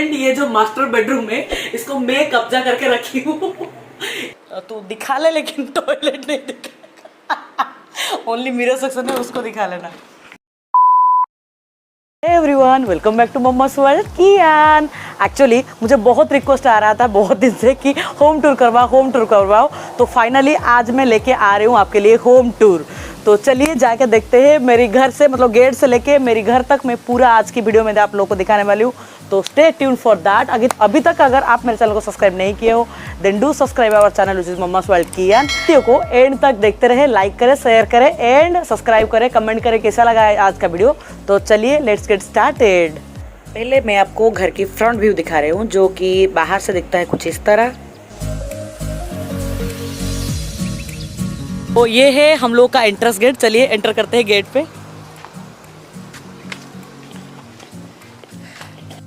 And ये जो master bedroom है इसको मैं कब्जा करके रखी हूँ। तू दिखा ले लेकिन टॉयलेट नहीं दिखा, ओनली मिरर सेक्शन है उसको दिखा लेना। Everyone welcome back to mumma's world Kiyan. Actually मुझे बहुत रिक्वेस्ट आ रहा था बहुत दिन से कि होम टूर करवाओ, तो फाइनली आज मैं लेके आ रही हूँ आपके लिए होम टूर। तो चलिए जाके देखते हैं मेरी घर से, मतलब गेट से लेके मेरी घर तक मैं पूरा आज की वीडियो में आप लोगों को दिखाने वाली हूँ। तो स्टे ट्यून फॉर दैट। अभी तक अगर आप मेरे चैनल को सब्सक्राइब नहीं किए हो then do subscribe our channel which is mumma's world Kiyan. Video को एंड तक देखते रहे, लाइक करें, शेयर करें एंड सब्सक्राइब करें, कमेंट करें कैसा लगा आज का वीडियो। तो चलिए लेट्स गेट स्टार्टेड। पहले मैं आपको घर की फ्रंट व्यू दिखा रही हूँ जो कि बाहर से दिखता है कुछ इस तरह। तो ये है हम लोग का एंट्रेंस गेट। चलिए एंटर करते हैं गेट पे।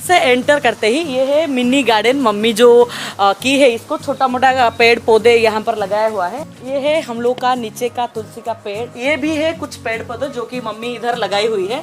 से एंटर करते ही ये है मिनी गार्डन। मम्मी जो की है इसको, छोटा मोटा पेड़ पौधे यहाँ पर लगाया हुआ है। ये है हम लोग का नीचे का तुलसी का पेड़। ये भी है कुछ पेड़ पौधे जो कि मम्मी इधर लगाई हुई है।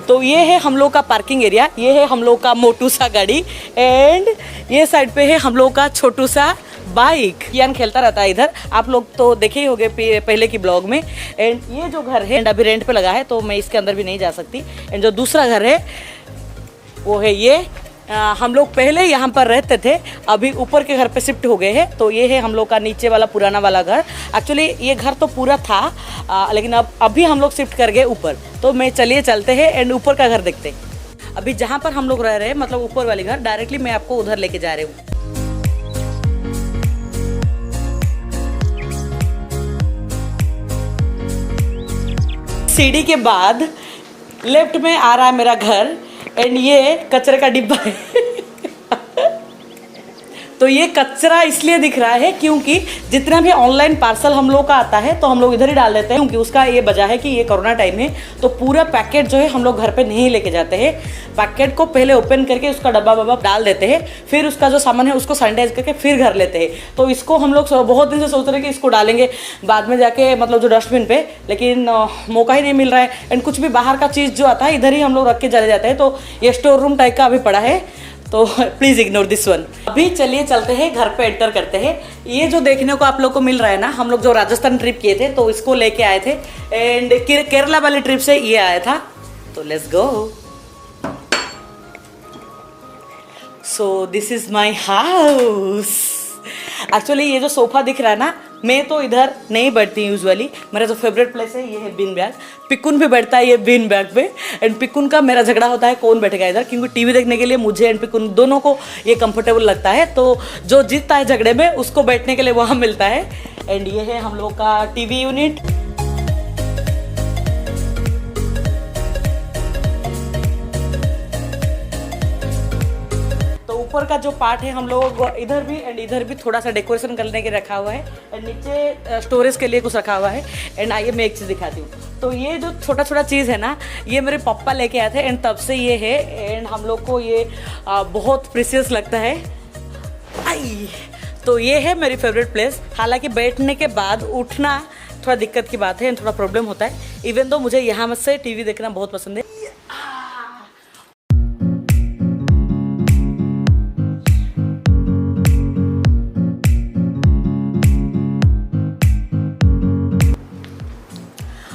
तो ये है हम लोग का पार्किंग एरिया। ये है हम लोग का मोटू सा गाड़ी एंड ये साइड पे है हम लोग का छोटू सा बाइक। कियान खेलता रहता है इधर, आप लोग तो देखे ही होंगे पहले की ब्लॉग में। एंड ये जो घर है अभी रेंट पे लगा है तो मैं इसके अंदर भी नहीं जा सकती। एंड जो दूसरा घर है वो है ये। हम लोग पहले यहाँ पर रहते थे, अभी ऊपर के घर पे शिफ्ट हो गए हैं। तो ये है हम लोग का नीचे वाला पुराना वाला घर। एक्चुअली ये घर तो पूरा था लेकिन अभी हम लोग शिफ्ट कर गए ऊपर। तो मैं चलिए चलते हैं एंड ऊपर का घर देखते हैं। अभी जहाँ पर हम लोग रह रहे हैं मतलब ऊपर वाले घर, डायरेक्टली मैं आपको उधर लेके जा रही हूँ। सीढ़ी के बाद लेफ्ट में आ रहा है मेरा घर एंड ये कचरे का डिब्बा है। तो ये कचरा इसलिए दिख रहा है क्योंकि जितना भी ऑनलाइन पार्सल हम लोग का आता है तो हम लोग इधर ही डाल देते हैं। क्योंकि उसका ये वजह है कि ये कोरोना टाइम है तो पूरा पैकेट जो है हम लोग घर पे नहीं लेके जाते हैं। पैकेट को पहले ओपन करके उसका डब्बा वब्बा डाल देते हैं, फिर उसका जो सामान है उसको सैनिटाइज करके फिर घर लेते हैं। तो इसको हम लोग बहुत दिन से सोच रहे हैं कि इसको डालेंगे बाद में जाके, मतलब जो डस्टबिन पे, लेकिन मौका ही नहीं मिल रहा है। एंड कुछ भी बाहर का चीज़ जो आता है इधर ही हम लोग रख के चले जाते हैं। तो ये स्टोर रूम टाइप का अभी पड़ा है तो प्लीज़ इग्नोर दिस वन। अभी चलिए चलते हैं घर पे एंटर करते हैं। ये जो देखने को आप लोग को मिल रहा है ना, हम लोग जो राजस्थान ट्रिप किए थे तो इसको लेके आए थे एंड केरला वाली ट्रिप से ये आया था। तो let's go. So this is my house. Actually ये जो सोफा दिख रहा है ना, मैं तो इधर नहीं बैठती यूजुअली। मेरा जो फेवरेट प्लेस है ये है बीन बैग। पिकुन भी बैठता है ये बीन बैग पे एंड पिकुन का मेरा झगड़ा होता है कौन बैठेगा इधर, क्योंकि टीवी देखने के लिए मुझे एंड पिकुन दोनों को ये कंफर्टेबल लगता है। तो जो जीतता है झगड़े में उसको बैठने के लिए वहाँ मिलता है। एंड ये है हम लोग का टीवी यूनिट। ऊपर का जो पार्ट है हम लोग इधर भी एंड इधर भी थोड़ा सा डेकोरेशन करने के रखा हुआ है एंड नीचे स्टोरेज के लिए कुछ रखा हुआ है। एंड आइए मैं एक चीज़ दिखाती हूँ। तो ये जो छोटा छोटा चीज़ है ना, ये मेरे पापा लेके आए थे एंड तब से ये है एंड हम लोग को ये बहुत प्रीशियस लगता है। आई तो ये है मेरी फेवरेट प्लेस। हालांकि बैठने के बाद उठना थोड़ा दिक्कत की बात है एंड थोड़ा प्रॉब्लम होता है। इवन तो मुझे यहाँ से टीवी देखना बहुत पसंद है।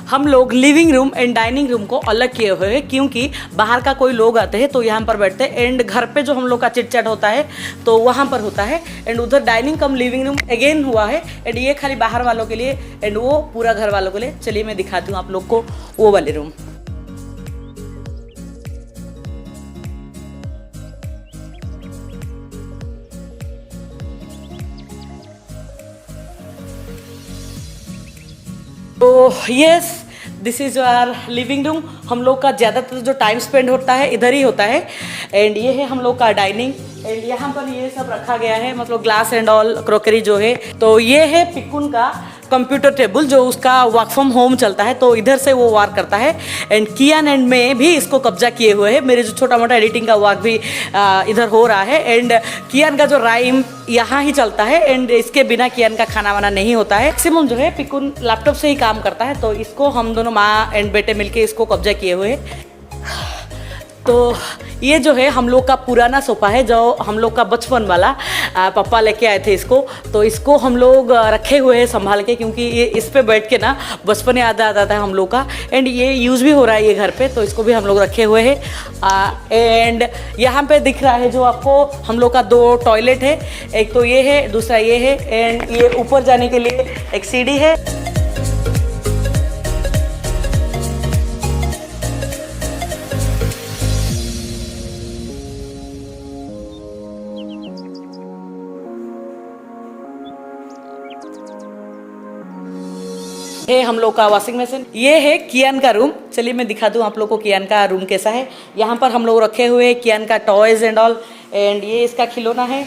हम लोग living room and dining room को अलग किए हुए हैं क्योंकि बाहर का कोई लोग आते हैं तो यहाँ पर बैठते हैं एंड घर पे जो हम लोग का चिट चैट होता है तो वहाँ पर होता है। एंड उधर डाइनिंग कम लिविंग रूम अगेन हुआ है एंड ये खाली बाहर वालों के लिए एंड वो पूरा घर वालों के लिए। चलिए मैं दिखाती हूँ आप लोग को वो वाले रूम। तो yes this is our living room. हम लोग का ज़्यादातर जो टाइम स्पेंड होता है इधर ही होता है। एंड ये है हम लोग का डाइनिंग एंड यहाँ पर ये सब रखा गया है, मतलब ग्लास एंड ऑल क्रॉकरी जो है। तो ये है पिकुन का कंप्यूटर टेबल जो उसका वर्क फ्रॉम होम चलता है, तो इधर से वो वर्क करता है। एंड कियान एंड मैं भी इसको कब्जा किए हुए हैं। मेरे जो छोटा मोटा एडिटिंग का वर्क भी इधर हो रहा है। एंड कियान का जो राइम यहाँ ही चलता है, एंड इसके बिना कियान का खाना वाना नहीं होता है। मैक्सिमम जो है पिकुन लैपटॉप से ही काम करता है, तो इसको हम दोनों माँ एंड बेटे मिलके इसको कब्जा किए हुए हैं। तो ये जो है हम लोग का पुराना सोफ़ा है, जो हम लोग का बचपन वाला पापा लेके आए थे इसको। तो इसको हम लोग रखे हुए हैं संभाल के, क्योंकि ये इस पे बैठ के ना बचपन याद आ जाता है हम लोग का। एंड ये यूज़ भी हो रहा है ये घर पे, तो इसको भी हम लोग रखे हुए हैं। एंड यहाँ पे दिख रहा है जो आपको हम लोग का 2 टॉयलेट है, एक तो ये है, दूसरा ये है। एंड ये ऊपर जाने के लिए एक सीढ़ी है। है हम लोग का वॉशिंग मशीन। ये है कियान का रूम। चलिए मैं दिखा दूं आप लोग को कियान का रूम कैसा है। यहाँ पर हम लोग रखे हुए हैं कियान का टॉयज एंड ऑल। एंड ये इसका खिलौना है।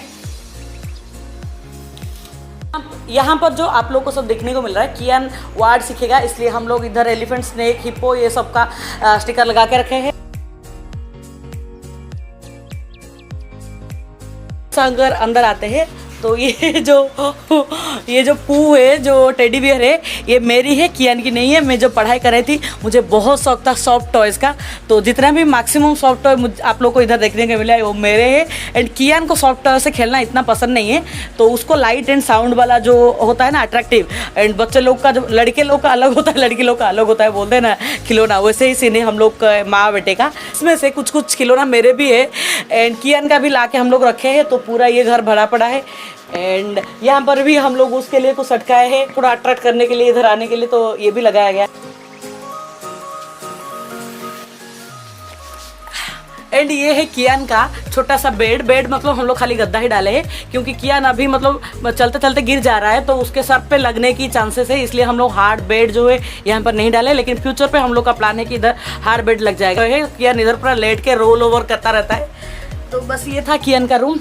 यहाँ पर जो आप लोग को सब देखने को मिल रहा है, कियान वर्ड सीखेगा, इसलिए हम लोग इधर एलिफेंट, स्नेक, हिप्पो ये सब का स्टिकर लगा के रखे हैं। अगर अंदर आते हैं तो ये जो पू है, जो टेडी बियर है, ये मेरी है, कियान की नहीं है। मैं जो पढ़ाई कर रही थी, मुझे बहुत शौक था सॉफ्ट टॉयज़ का, तो जितना भी मैक्सिमम सॉफ्ट टॉय आप लोग को इधर देखने को मिला है वो मेरे है। एंड कियान को सॉफ्ट टॉय से खेलना इतना पसंद नहीं है, तो उसको लाइट एंड साउंड वाला जो होता है ना अट्रैक्टिव, एंड बच्चे लोग का जो लड़के लोग का अलग होता है, लड़की लोग का अलग होता है, बोलते हैं ना खिलौना, वैसे ही सीने हम लोग माँ बेटे का। इसमें से कुछ कुछ खिलौना मेरे भी है एंड कियान का भी ला के हम लोग रखे हैं। तो पूरा ये घर भरा पड़ा है। एंड यहाँ पर भी हम लोग उसके लिए कुछ अटकाए हैं, थोड़ा अट्रैक्ट करने के लिए, इधर आने के लिए, तो ये भी लगाया गया। एंड ये है कियान का छोटा सा बेड मतलब हम लोग खाली गद्दा ही डाले हैं, क्योंकि कियान अभी मतलब चलते चलते गिर जा रहा है, तो उसके सर पे लगने की चांसेस है, इसलिए हम लोग हार्ड बेड जो है यहाँ पर नहीं डाले। लेकिन फ्यूचर पे हम लोग का प्लान है कि इधर हार्ड बेड लग जाएगा। कियान इधर पूरा लेट के रोल ओवर करता रहता है। तो बस ये था कियान का रूम।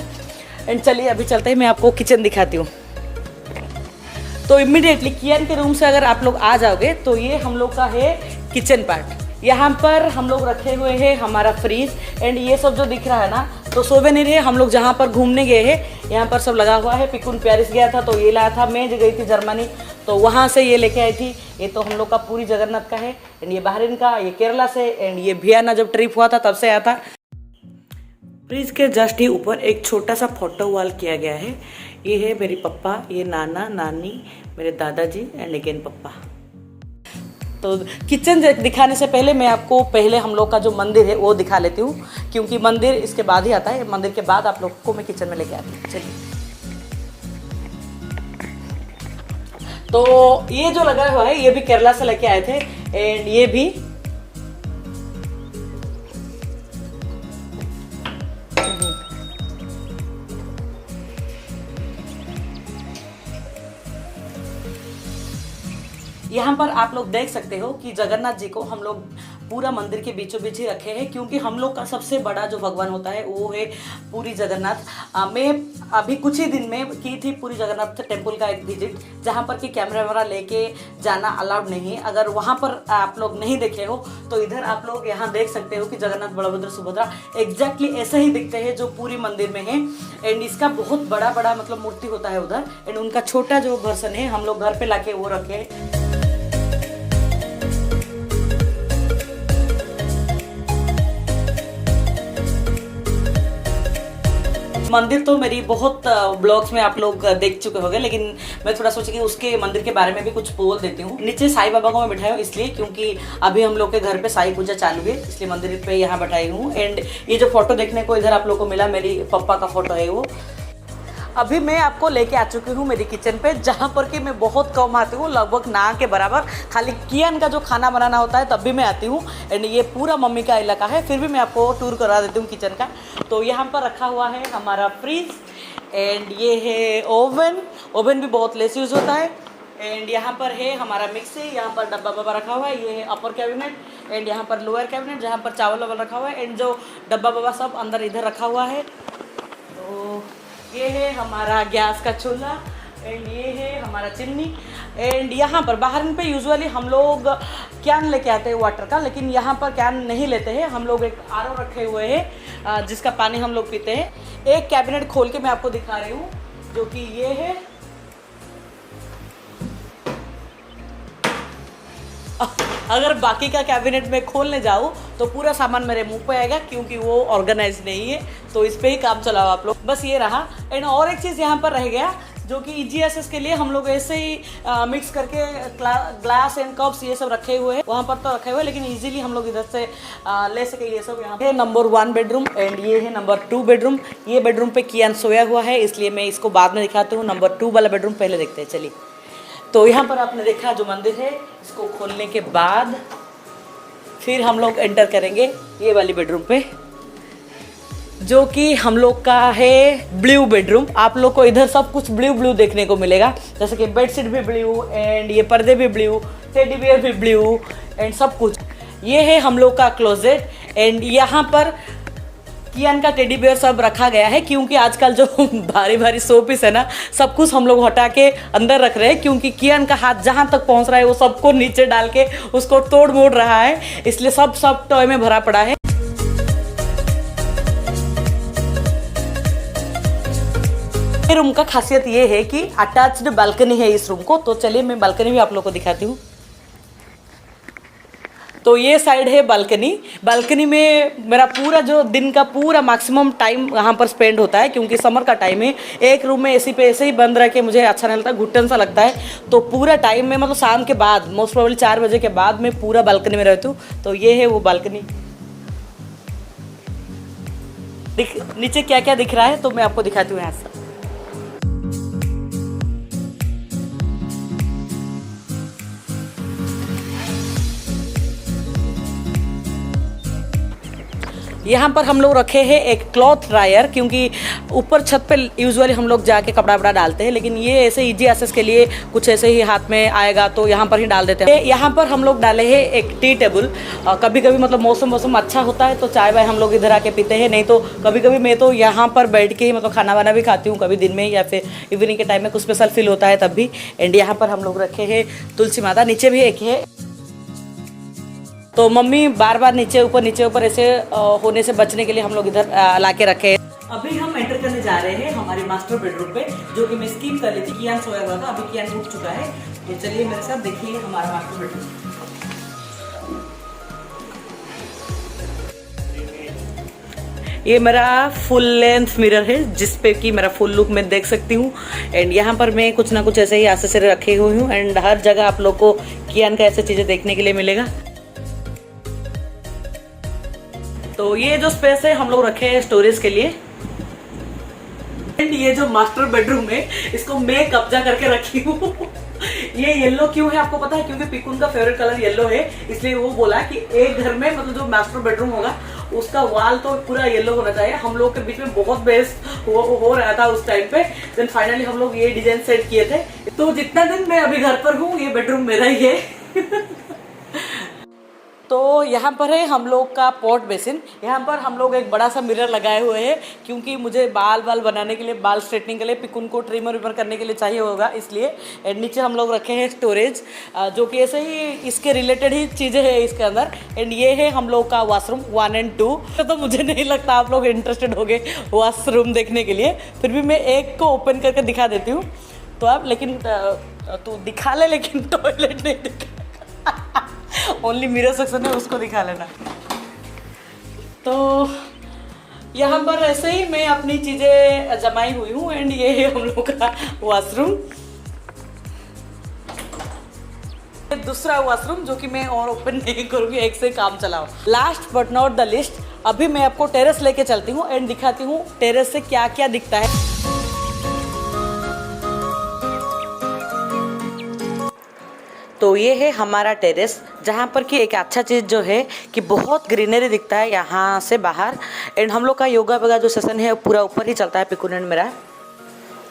एंड चलिए अभी चलते हैं, मैं आपको किचन दिखाती हूँ। तो इमीडिएटली कियान के रूम से अगर आप लोग आ जाओगे तो ये हम लोग का है किचन पार्ट। यहाँ पर हम लोग रखे हुए हैं हमारा फ्रीज। एंड ये सब जो दिख रहा है ना, तो सोवेनिर है, हम लोग जहाँ पर घूमने गए हैं यहाँ पर सब लगा हुआ है। पिकुन पेरिस गया था तो ये लाया था। मैं जो गई थी जर्मनी तो वहाँ से ये लेके आई थी। ये तो हम लोग का पूरी जगन्नाथ का है। एंड ये बहरीन का, ये केरला से। एंड ये भियाना जब ट्रिप हुआ था तब से आया था। फ्रिज के जस्ट ही ऊपर एक छोटा सा फोटो वॉल किया गया है। ये है मेरी पप्पा, ये नाना नानी, मेरे दादाजी एंड अगेन पप्पा। तो किचन दिखाने से पहले मैं आपको पहले हम लोग का जो मंदिर है वो दिखा लेती हूँ, क्योंकि मंदिर इसके बाद ही आता है। मंदिर के बाद आप लोग को मैं किचन में लेके आती हूँ। चलिए, तो ये जो लगा हुआ है ये भी केरला से लेके आए थे। एंड ये भी यहाँ पर आप लोग देख सकते हो कि जगन्नाथ जी को हम लोग पूरा मंदिर के बीचों बीच ही रखे हैं, क्योंकि हम लोग का सबसे बड़ा जो भगवान होता है वो है पूरी जगन्नाथ। मैं अभी कुछ ही दिन में की थी पूरी जगन्नाथ टेम्पल का एक विजिट, जहाँ पर कि कैमरा वैमरा लेके जाना अलाउड नहीं है। अगर वहाँ पर आप लोग नहीं देखे हो तो इधर आप लोग यहाँ देख सकते हो कि जगन्नाथ, बलभद्र, सुभद्रा एग्जैक्टली ऐसे ही दिखते हैं जो पूरी मंदिर में है। एंड इसका बहुत बड़ा बड़ा मतलब मूर्ति होता है उधर। एंड उनका छोटा जो वर्जन है हम लोग घर पे लाके वो रखे। मंदिर तो मेरी बहुत ब्लॉग्स में आप लोग देख चुके होंगे, लेकिन मैं थोड़ा सोचा कि उसके मंदिर के बारे में भी कुछ बोल देती हूँ। नीचे साईं बाबा को मैं बैठाई हूँ इसलिए क्योंकि अभी हम लोग के घर पे साईं पूजा चालू है, इसलिए मंदिर पे यहाँ बैठाई हूँ। एंड ये जो फोटो देखने को इधर आप लोग को मिला, मेरी पप्पा का फोटो है वो। अभी मैं आपको लेके आ चुकी हूँ मेरी किचन पे, जहाँ पर कि मैं बहुत कम आती हूँ, लगभग ना के बराबर। खाली कियान का जो खाना बनाना होता है तब भी मैं आती हूँ। एंड ये पूरा मम्मी का इलाका है, फिर भी मैं आपको टूर करा देती हूँ किचन का। तो यहाँ पर रखा हुआ है हमारा फ्रिज। एंड ये है ओवन भी बहुत लेस यूज़ होता है। एंड यहाँ पर है हमारा मिक्सी, यहाँ पर डब्बा बब्बा रखा हुआ है। ये है अपर कैबिनेट। एंड यहाँ पर लोअर कैबिनेट जहाँ पर चावल वावल रखा हुआ है। एंड जो डब्बा बब्बा सब अंदर इधर रखा हुआ है। तो ये है हमारा गैस का चूल्हा। एंड ये है हमारा चिमनी। एंड यहाँ पर बाहर पे यूजुअली हम लोग कैन लेके आते हैं वाटर का, लेकिन यहाँ पर कैन नहीं लेते हैं। हम लोग एक आरओ रखे हुए हैं जिसका पानी हम लोग पीते हैं। एक कैबिनेट खोल के मैं आपको दिखा रही हूँ, जो कि ये है। अगर बाकी का कैबिनेट में खोलने जाऊँ तो पूरा सामान मेरे मुंह पे आएगा, क्योंकि वो ऑर्गेनाइज नहीं है। तो इस पे ही काम चलाओ आप लोग। बस ये रहा। एंड और एक चीज़ यहाँ पर रह गया, जो कि EGSS के लिए हम लोग ऐसे ही मिक्स करके ग्लास एंड कप्स ये सब रखे हुए हैं। वहाँ पर तो रखे हुए हैं, लेकिन इजीली हम लोग इधर से ले सके ये सब। यहाँ पे नंबर 1 बेडरूम एंड ये है नंबर 2 बेडरूम। ये बेडरूम पे कियान सोया हुआ है, इसलिए मैं इसको बाद में दिखाती हूँ। नंबर 2 वाला बेडरूम पहले देखते हैं, चलिए। तो यहाँ पर आपने देखा जो मंदिर है, इसको खोलने के बाद फिर हम लोग एंटर करेंगे ये वाली बेडरूम पे, जो कि हम लोग का है ब्लू बेडरूम। आप लोग को इधर सब कुछ ब्लू ब्लू देखने को मिलेगा, जैसे कि बेडशीट भी ब्लू एंड ये पर्दे भी ब्लू, टेडी बियर भी ब्लू एंड सब कुछ। ये है हम लोग का क्लोजेट एंड यहाँ पर कियान का टेडी बियर सब रखा गया है, क्योंकि आजकल जो भारी भारी शो पीस है ना, सब कुछ हम लोग हटा के अंदर रख रहे हैं, क्योंकि कियान का हाथ जहाँ तक पहुँच रहा है वो सबको नीचे डाल के उसको तोड़ मोड़ रहा है, इसलिए सब टॉय में भरा पड़ा है। रूम का खासियत ये है कि अटैच्ड बालकनी है इस रूम को। तो चलिए मैं बालकनी भी आप लोग को दिखाती हूँ। तो ये साइड है बालकनी। बालकनी में मेरा पूरा जो दिन का पूरा मैक्सिमम टाइम यहाँ पर स्पेंड होता है, क्योंकि समर का टाइम है। एक रूम में एसी पे ऐसे ही बंद रह के मुझे अच्छा नहीं लगता, घुटन सा लगता है। तो पूरा टाइम में मतलब शाम के बाद, मोस्ट प्रोबेबली 4 बजे के बाद मैं पूरा बालकनी में रहती हूँ। तो ये है वो बालकनी। नीचे क्या क्या दिख रहा है तो मैं आपको दिखाती हूँ यहाँ से। यहाँ पर हम लोग रखे हैं एक क्लॉथ ड्रायर, क्योंकि ऊपर छत पे यूजुअली हम लोग जाके कपड़ा वपड़ा डालते हैं, लेकिन ये ऐसे EGSS के लिए कुछ ऐसे ही हाथ में आएगा तो यहाँ पर ही डाल देते हैं। यहाँ पर हम लोग डाले हैं एक टी टेबल। कभी कभी मतलब मौसम अच्छा होता है तो चाय वाय हम लोग इधर आके पीते हैं, नहीं तो कभी कभी मैं तो यहाँ पर बैठ के ही मतलब खाना वाना भी खाती हूँ, कभी दिन में या फिर इवनिंग के टाइम में कुछ स्पेशल फील होता है तब भी। एंड यहाँ पर हम लोग रखे हैं तुलसी माता, नीचे भी एक है। तो मम्मी बार बार नीचे ऊपर ऐसे होने से बचने के लिए हम लोग इधर ला के रखे हैं। अभी हम एंटर करने जा रहे हैं हमारे मास्टर बेडरूम पे, जो कि मैं स्किप कर ली थी। कियान सोया हुआ था, अभी कियान उठ चुका है। तो चलिए मेरे साथ देखिए हमारा मास्टर बेडरूम। ये मेरा फुल लेंथ मिरर है, जिसपे कि मेरा फुल लुक मैं देख सकती हूँ। एंड यहाँ पर मैं कुछ ना कुछ ऐसे ही एक्सेसरी रखे हुए हूँ। एंड हर जगह आप लोग को कियान का ऐसे चीजें देखने के लिए मिलेगा। तो ये जो स्पेस है हम लोग रखे हैं स्टोरेज के लिए। एंड ये जो मास्टर बेडरूम है, इसको मैं कब्जा करके रखी हूँ। ये येलो क्यों है आपको पता है? क्योंकि पिकुन का फेवरेट कलर येलो है, इसलिए वो बोला कि एक घर में मतलब जो मास्टर बेडरूम होगा उसका वॉल तो पूरा येलो होना चाहिए। हम लोग के बीच में बहुत बहस हो रहा था उस टाइम पे। देन फाइनली हम लोग ये डिजाइन सेट किए थे। तो जितना दिन मैं अभी घर पर हूँ, ये बेडरूम मेरा ही है। तो यहाँ पर है हम लोग का पॉट बेसिन। यहाँ पर हम लोग एक बड़ा सा मिरर लगाए हुए हैं, क्योंकि मुझे बाल बनाने के लिए, बाल स्ट्रेटनिंग के लिए, पिकुन को ट्रिमर विमर करने के लिए चाहिए होगा, इसलिए। एंड नीचे हम लोग रखे हैं स्टोरेज, जो कि ऐसे ही इसके रिलेटेड ही चीज़ें हैं इसके अंदर। एंड ये है हम लोग का वॉशरूम 1 और 2। तो मुझे नहीं लगता आप लोग इंटरेस्टेड हो गए वॉशरूम देखने के लिए, फिर भी मैं एक को ओपन करके दिखा देती हूँ। तो आप लेकिन तू दिखा ले, लेकिन टॉयलेट नहीं दिखा। ओनली मिरर सेक्शन है, उसको दिखा लेना। तो यहाँ पर ऐसे ही मैं अपनी चीज़ें जमाई हुई हूँ। एंड ये है हम लोग का वॉशरूम, दूसरा वॉशरूम, जो कि मैं और ओपन नहीं करूँगी, एक से काम चलाओ। Last but not the list, अभी मैं आपको टेरेस लेके चलती हूँ एंड दिखाती हूँ टेरेस से क्या क्या दिखता है। तो ये है हमारा टेरेस, जहाँ पर कि एक अच्छा चीज़ जो है कि बहुत ग्रीनरी दिखता है यहाँ से बाहर। एंड हम लोग का योगा वगैरह जो सेशन है पूरा ऊपर ही चलता है, पिकुन एंड मेरा।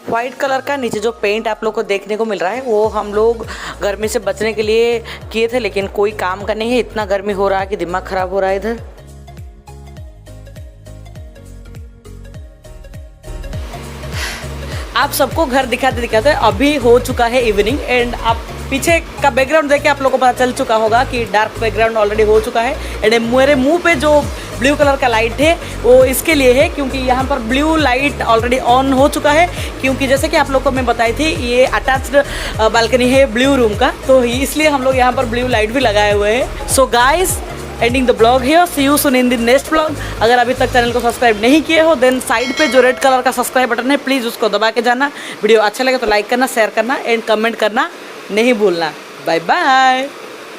वाइट कलर का नीचे जो पेंट आप लोग को देखने को मिल रहा है, वो हम लोग गर्मी से बचने के लिए किए थे, लेकिन कोई काम का नहीं है। इतना गर्मी हो रहा है कि दिमाग ख़राब हो रहा है इधर। आप सबको घर दिखाते दिखाते अभी हो चुका है इवनिंग एंड आप पीछे का बैकग्राउंड देख के आप लोगों को पता चल चुका होगा कि डार्क बैकग्राउंड ऑलरेडी हो चुका है। एंड मेरे मुंह पे जो ब्लू कलर का लाइट है वो इसके लिए है क्योंकि यहाँ पर ब्लू लाइट ऑलरेडी ऑन हो चुका है, क्योंकि जैसे कि आप लोग को मैं बताई थी ये अटैच्ड बालकनी है ब्लू रूम का, तो इसलिए हम लोग यहाँ पर ब्लू लाइट भी लगाए हुए हैं। So guys, ending the blog here, see you soon in the next blog. अगर अभी तक चैनल को सब्सक्राइब नहीं किए हो देन साइड पे जो रेड कलर का सब्सक्राइब बटन है प्लीज़ उसको दबा के जाना। वीडियो अच्छा लगे तो लाइक करना, शेयर करना एंड कमेंट करना नहीं भूलना। Bye bye.